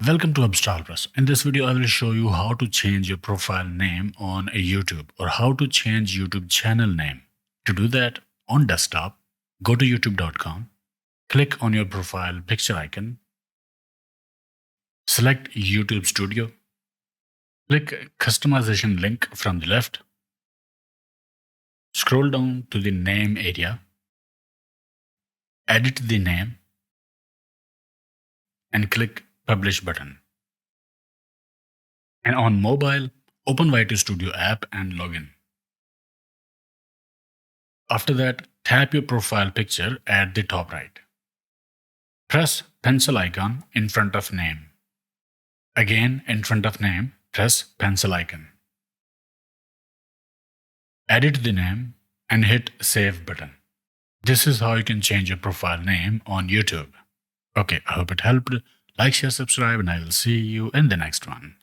Welcome to Abstralpress. In this video, I will show you how to change your profile name on a YouTube or how to change YouTube channel name. To do that, on desktop, go to youtube.com, click on your profile picture icon, select YouTube Studio, click customization link from the left, scroll down to the name area, edit the name, and click publish button. And on mobile, open Y2 Studio app and login. After that, tap your profile picture at the top right. Press pencil icon in front of name. Again, in front of name, press pencil icon. Edit the name and hit save button. This is how you can change your profile name on YouTube. Okay, I hope it helped. Like, share, subscribe, and I will see you in the next one.